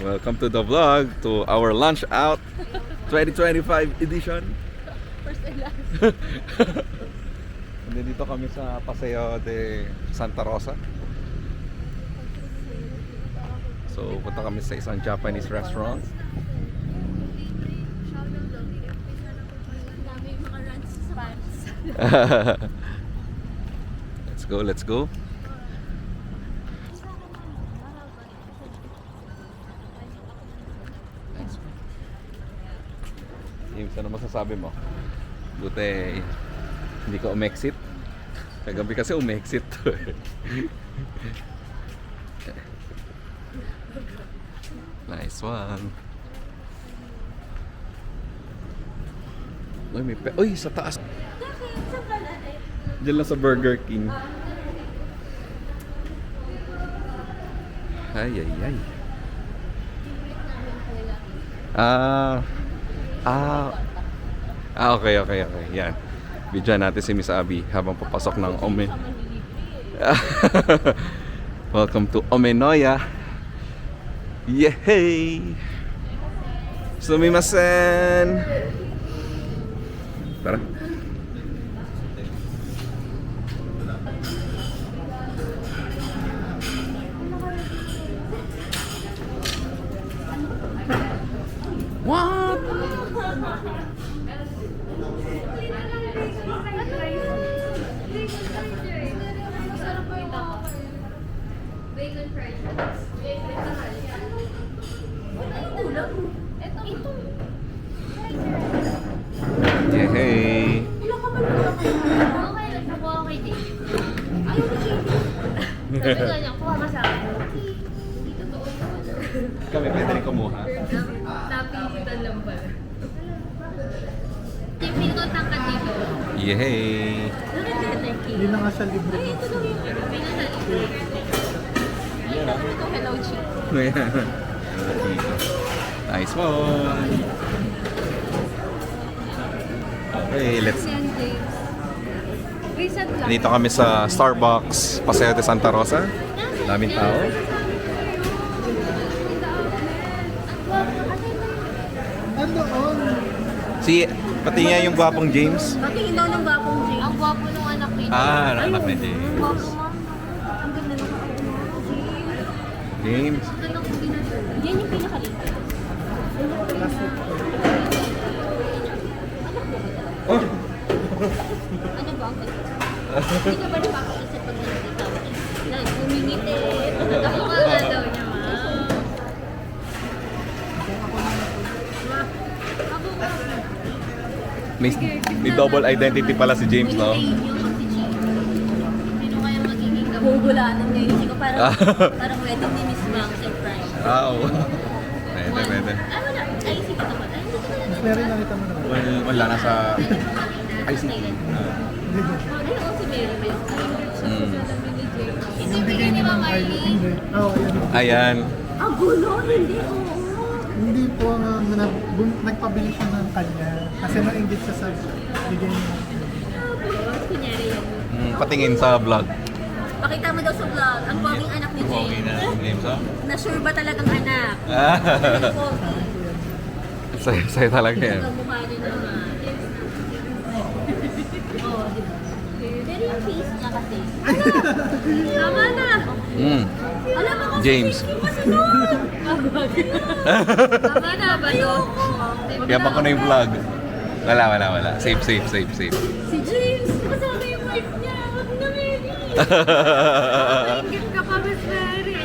Welcome to the vlog, to our lunch out 2025 edition. First and last. Nandito kami sa Paseo de Santa Rosa. So punta kami sa isang Japanese restaurant. Let's go, let's go. James, ano masasabi mo? Buti hindi ka umexit. Kagabi kasi umexit. Nice one. Uy, uy, sa taas. Diyan lang sa Burger King. Ay, ay, ay. Okay. Yan. Bidyan natin si Miss Abby habang papasok ng Ome. Welcome to Omenoya. Yehey! Sumimasen! Tara. What? Bacon fried rice. Yehey! Okay, nakuha kay Dave. Ayaw ni Katie. Sabi nga niya, kuha ka sa akin. Hindi totoo yun. Kami pwede rin kumuha. Napilitan lang pala. Yung pinutang ka dito. Yehey! Bakit letter K? Hindi na nga siya libre. Ay, ito lang yung pinasali. Ay, naman ito, hello chick. Nice one! Okay, let's... Yan, James. Recent lang. Dito kami sa Starbucks, Paseo de Santa Rosa. Daming tao. Andoon. Si, pati niya yung gwapong James. Patingin daw ng gwapong James. Ang gwapo nung anak ni James. Anak ni Ang James. gwapo, ma'am. Ang ganda ng James. Ang ganda ng pinasal. Yan yung pinakaliit. Oh! Ano ba ang ganda? Hindi ka ba napakaisip pag nakikita mo? Dahil humingiti. Ako nga daw niya, ma'am. Ako nga. May double identity pala si James, no? Sino kaya magiging kabubulanan ngayon? Hindi ko parang wedding ni Miss Mang surprise. Wow. Pwede. Ano na? Ay, isip ito ba? Ay, hindi ko na Meron nakita mo naman. Wala na sa... ICT. Ay, oo, si Mary Beth. Ito yung bigay ni Mama Eileen. Hindi. Oo, yan. Ayan. Ang gulo, hindi. Oo. Hindi po nagpabili siya ng kanya. Kasi nainggit siya sa bigay niya. Tapos, kunyari yan. Patingin sa vlog. Pakita mo daw sa vlog, ang poging anak ni Okay James. na James, oh. Na sure ba talagang anak? Ah. Ang pogi. Saya talaga yan. Ang mukha niya naman. Oo, di ba? Pero yung face niya kasi. Tama na! Alam mo kasi James. kasi nun! Tama na ba yun? Yaman ko na yung vlog. Wala. Safe. Si James! Kasama yung wife niya! Wag na, Mary! Ingit ka pa, Miss Mary!